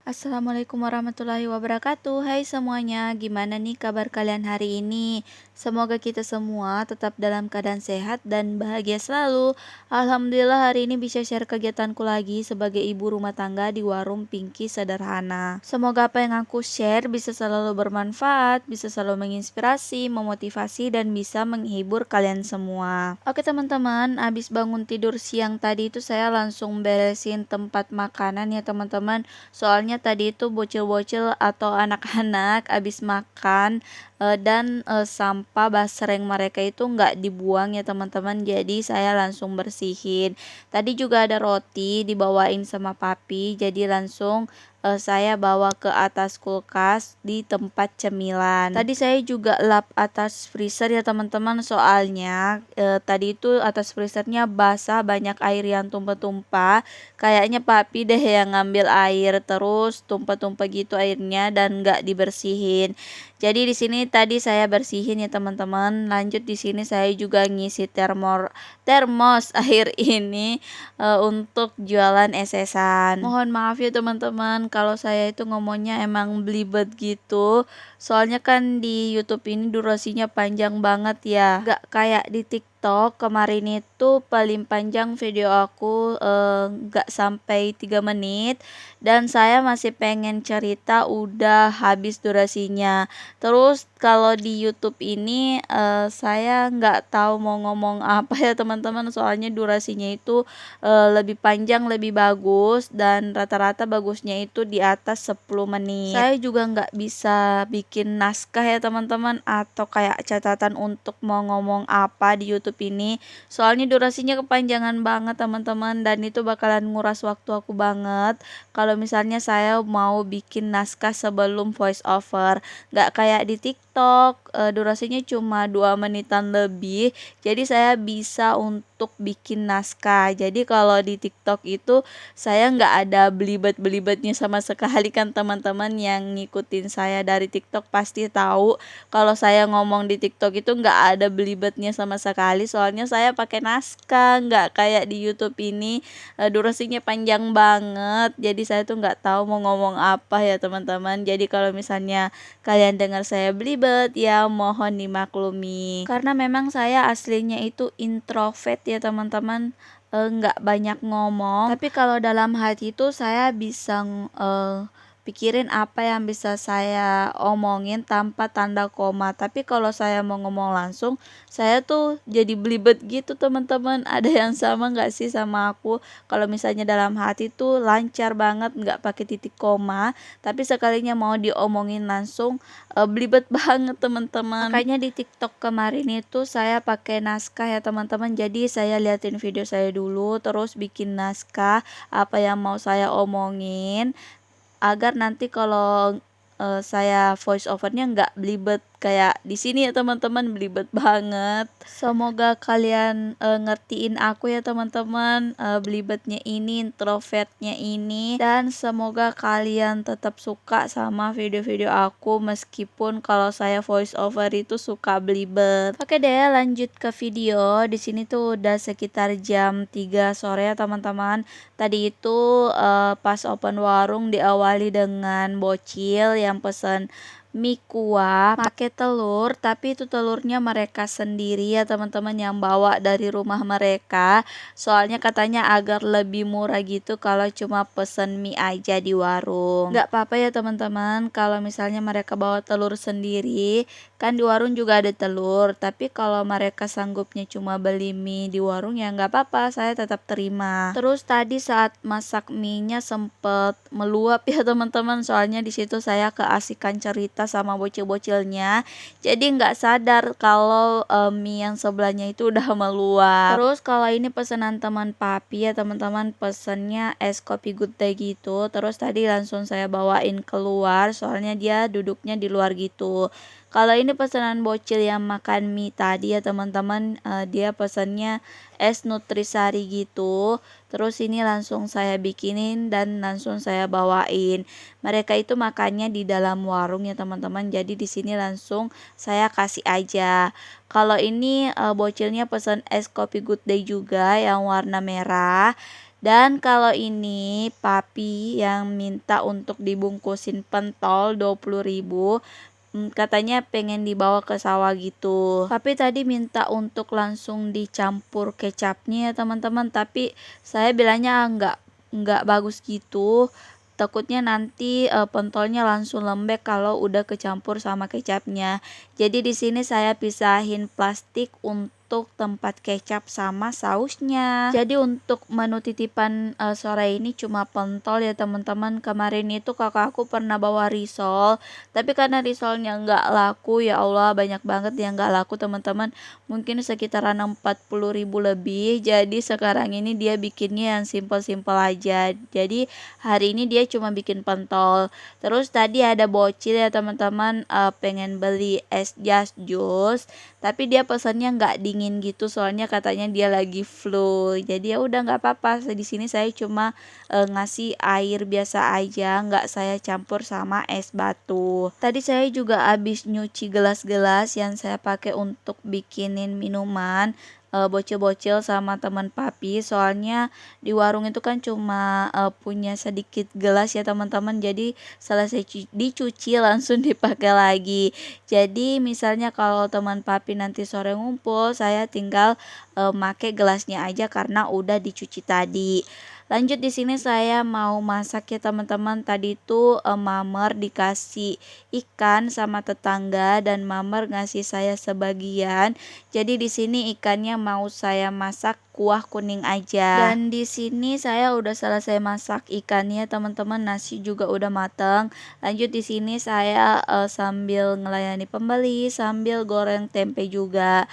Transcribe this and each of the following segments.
Assalamualaikum warahmatullahi wabarakatuh. Hai semuanya, gimana nih kabar kalian hari ini? Semoga kita semua tetap dalam keadaan sehat dan bahagia selalu. Alhamdulillah hari ini bisa share kegiatanku lagi sebagai ibu rumah tangga di warung Pinky Sederhana. Semoga apa yang aku share bisa selalu bermanfaat, bisa selalu menginspirasi, memotivasi, dan bisa menghibur kalian semua. Oke teman-teman, abis bangun tidur siang tadi itu saya langsung beresin tempat makanan ya teman-teman. Soalnya tadi itu bocil-bocil atau anak-anak abis makan dan sampah basreng mereka itu nggak dibuang ya teman-teman. Jadi saya langsung bersihin. Tadi juga ada roti dibawain sama papi. Jadi langsung saya bawa ke atas kulkas di tempat cemilan. Tadi saya juga lap atas freezer ya teman-teman. Soalnya tadi itu atas freezernya basah, banyak air yang tumpah-tumpah. Kayaknya papi deh yang ngambil air terus tumpah-tumpah gitu airnya dan nggak dibersihin. Jadi di sini tadi saya bersihin ya teman-teman. Lanjut di sini saya juga ngisi termos air ini untuk jualan esesan. Mohon maaf ya teman-teman kalau saya itu ngomongnya emang belibet gitu. Soalnya kan di YouTube ini durasinya panjang banget ya. Gak kayak di TikTok kemarin itu paling panjang video aku gak sampai 3 menit dan saya masih pengen cerita udah habis durasinya. Terus kalau di YouTube ini saya nggak tahu mau ngomong apa ya teman-teman, soalnya durasinya itu lebih panjang lebih bagus dan rata-rata bagusnya itu di atas 10 menit. Saya juga nggak bisa bikin naskah ya teman-teman atau kayak catatan untuk mau ngomong apa di YouTube ini. Soalnya durasinya kepanjangan banget teman-teman dan itu bakalan nguras waktu aku banget. Kalau misalnya saya mau bikin naskah sebelum voice over, nggak kayak di TikTok durasinya cuma 2 menitan lebih. Jadi saya bisa untuk bikin naskah. Jadi kalau di TikTok itu saya nggak ada belibet-belibetnya sama sekali kan teman-teman yang ngikutin saya dari TikTok pasti tahu kalau saya ngomong di TikTok itu nggak ada belibetnya sama sekali. Soalnya saya pakai naskah, nggak kayak di YouTube ini durasinya panjang banget. Jadi saya tuh nggak tahu mau ngomong apa ya teman-teman. Jadi kalau misalnya kalian dengar saya belibet ya mohon dimaklumi. Karena memang saya aslinya itu introvert ya teman-teman, nggak banyak ngomong. Tapi kalau dalam hati itu saya bisa pikirin apa yang bisa saya omongin tanpa tanda koma. Tapi kalau saya mau ngomong langsung, saya tuh jadi belibet gitu teman-teman. Ada yang sama nggak sih sama aku? Kalau misalnya dalam hati tuh lancar banget, nggak pakai titik koma. Tapi sekalinya mau diomongin langsung, belibet banget teman-teman. Makanya di TikTok kemarin itu saya pakai naskah ya teman-teman. Jadi saya liatin video saya dulu, terus bikin naskah apa yang mau saya omongin agar nanti kalau saya voice overnya nggak belibet kayak di sini ya teman-teman, belibet banget. Semoga kalian ngertiin aku ya teman-teman, belibetnya ini, introvertnya ini, dan semoga kalian tetap suka sama video-video aku meskipun kalau saya voice over itu suka belibet. Oke deh, lanjut ke video. Di sini tuh udah sekitar jam 3 sore ya teman-teman. Tadi itu pas open warung diawali dengan bocil yang pesen mie kuah pakai telur, tapi itu telurnya mereka sendiri ya teman-teman yang bawa dari rumah mereka. Soalnya katanya agar lebih murah gitu kalau cuma pesen mie aja di warung. Nggak apa-apa ya teman-teman kalau misalnya mereka bawa telur sendiri, kan di warung juga ada telur. Tapi kalau mereka sanggupnya cuma beli mie di warung ya nggak apa-apa, saya tetap terima. Terus tadi saat masak mie-nya sempet meluap ya teman-teman, soalnya di situ saya keasikan cerita sama bocil-bocilnya. Jadi nggak sadar kalau mie yang sebelahnya itu udah meluap. Terus kalau ini pesanan teman papi ya teman-teman, pesennya es kopi good day gitu. Terus tadi langsung saya bawain keluar soalnya dia duduknya di luar gitu. Kalau ini pesanan bocil yang makan mie tadi ya teman-teman, dia pesannya es nutrisari gitu. Terus ini langsung saya bikinin dan langsung saya bawain. Mereka itu makannya di dalam warung ya teman-teman. Jadi di sini langsung saya kasih aja. Kalau ini bocilnya pesan es kopi good day juga yang warna merah. Dan kalau ini papi yang minta untuk dibungkusin pentol 20.000. Katanya pengen dibawa ke sawah gitu. Papi tadi minta untuk langsung dicampur kecapnya ya teman-teman, tapi saya bilangnya nggak bagus gitu. Takutnya nanti pentolnya langsung lembek kalau udah kecampur sama kecapnya. Jadi di sini saya pisahin plastik untuk tempat kecap sama sausnya. Jadi untuk menu titipan sore ini cuma pentol ya teman-teman. Kemarin itu kakak aku pernah bawa risol, tapi karena risolnya nggak laku, ya Allah banyak banget yang nggak laku teman-teman. Mungkin sekitaran 40.000 lebih. Jadi sekarang ini dia bikinnya yang simple-simple aja. Jadi hari ini dia cuma bikin pentol. Terus tadi ada bocil ya teman-teman, pengen beli es jas jus, tapi dia pesannya nggak dingin gitu soalnya katanya dia lagi flu. Jadi ya udah nggak apa-apa. Di sini saya cuma ngasih air biasa aja, nggak saya campur sama es batu. Tadi saya juga habis nyuci gelas-gelas yang saya pakai untuk bikinin minuman bocil-bocil sama teman papi, soalnya di warung itu kan cuma punya sedikit gelas ya teman-teman, jadi selesai dicuci langsung dipakai lagi. Jadi misalnya kalau teman papi nanti sore ngumpul, saya tinggal make gelasnya aja karena udah dicuci tadi. Lanjut di sini saya mau masak ya teman-teman. Tadi tuh mamer dikasih ikan sama tetangga dan mamer ngasih saya sebagian. Jadi di sini ikannya mau saya masak kuah kuning aja. Dan di sini saya udah selesai masak ikannya teman-teman, nasi juga udah mateng. Lanjut di sini saya sambil ngelayani pembeli sambil goreng tempe juga.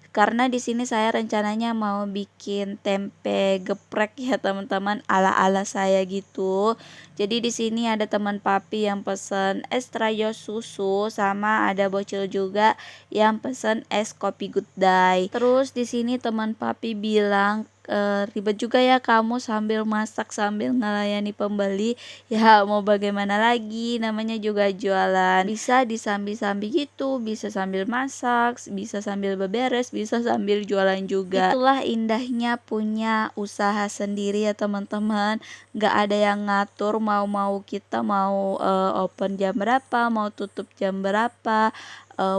Karena di sini saya rencananya mau bikin tempe geprek ya teman-teman, ala-ala saya gitu. Jadi di sini ada teman papi yang pesen es trayo susu sama ada bocil juga yang pesen es kopi good day. Terus di sini teman papi bilang ribet juga ya kamu sambil masak sambil ngelayani pembeli. Ya mau bagaimana lagi, namanya juga jualan. Bisa disambi-sambi gitu, bisa sambil masak, bisa sambil beberes, bisa sambil jualan juga. Itulah indahnya punya usaha sendiri ya teman-teman. Gak ada yang ngatur mau kita mau open jam berapa, mau tutup jam berapa,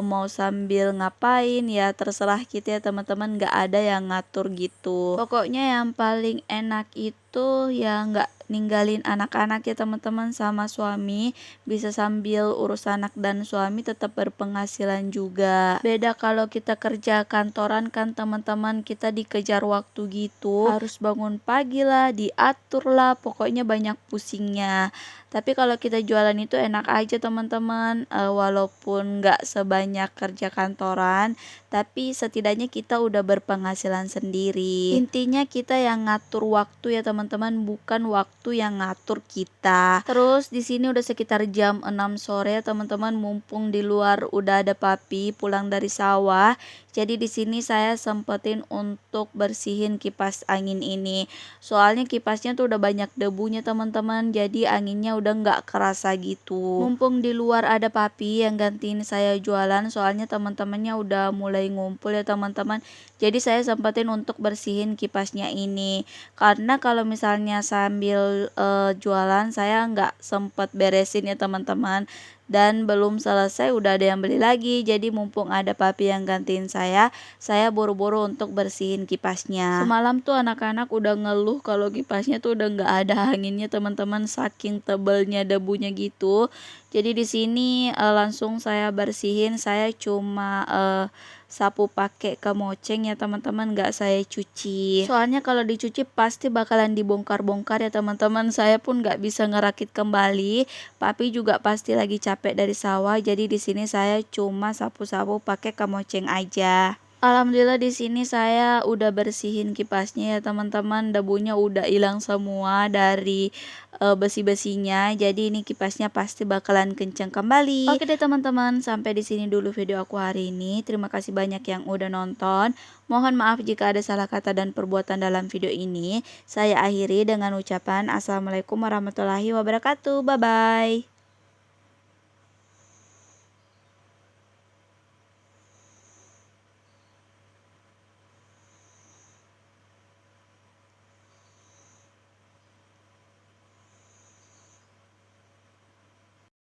mau sambil ngapain ya terserah kita ya teman-teman, gak ada yang ngatur gitu. Pokoknya yang paling enak itu ya nggak ninggalin anak-anak ya teman-teman sama suami, bisa sambil urus anak dan suami tetap berpenghasilan juga. Beda kalau kita kerja kantoran kan teman-teman, kita dikejar waktu gitu, harus bangun pagi lah, diatur lah, pokoknya banyak pusingnya. Tapi kalau kita jualan itu enak aja teman-teman, walaupun nggak sebanyak kerja kantoran, tapi setidaknya kita udah berpenghasilan sendiri. Intinya kita yang ngatur waktu ya teman-teman, bukan waktu yang ngatur kita. Terus di sini udah sekitar jam 6 sore ya teman-teman, mumpung di luar udah ada papi pulang dari sawah. Jadi di sini saya sempetin untuk bersihin kipas angin ini. Soalnya kipasnya tuh udah banyak debunya teman-teman, jadi anginnya udah nggak kerasa gitu. Mumpung di luar ada papi yang gantiin saya jualan, soalnya teman-temannya udah mulai ngumpul ya teman-teman. Jadi saya sempetin untuk bersihin kipasnya ini. Karena kalau misalnya sambil jualan saya nggak sempet beresin ya teman-teman. Dan belum selesai udah ada yang beli lagi. Jadi mumpung ada papi yang gantiin saya buru-buru untuk bersihin kipasnya. Semalam tuh anak-anak udah ngeluh kalau kipasnya tuh udah nggak ada anginnya teman-teman, saking tebalnya debunya gitu. Jadi di sini langsung saya bersihin, saya cuma sapu pakai kemoceng ya teman-teman, nggak saya cuci. Soalnya kalau dicuci pasti bakalan dibongkar-bongkar ya teman-teman. Saya pun nggak bisa ngerakit kembali. Papi juga pasti lagi capek dari sawah. Jadi di sini saya cuma sapu-sapu pakai kemoceng aja. Alhamdulillah di sini saya udah bersihin kipasnya ya teman-teman, debunya udah hilang semua dari besi-besinya. Jadi ini kipasnya pasti bakalan kenceng kembali. Oke deh teman-teman, sampai di sini dulu video aku hari ini. Terima kasih banyak yang udah nonton. Mohon maaf jika ada salah kata dan perbuatan dalam video ini. Saya akhiri dengan ucapan Assalamualaikum warahmatullahi wabarakatuh. Bye bye.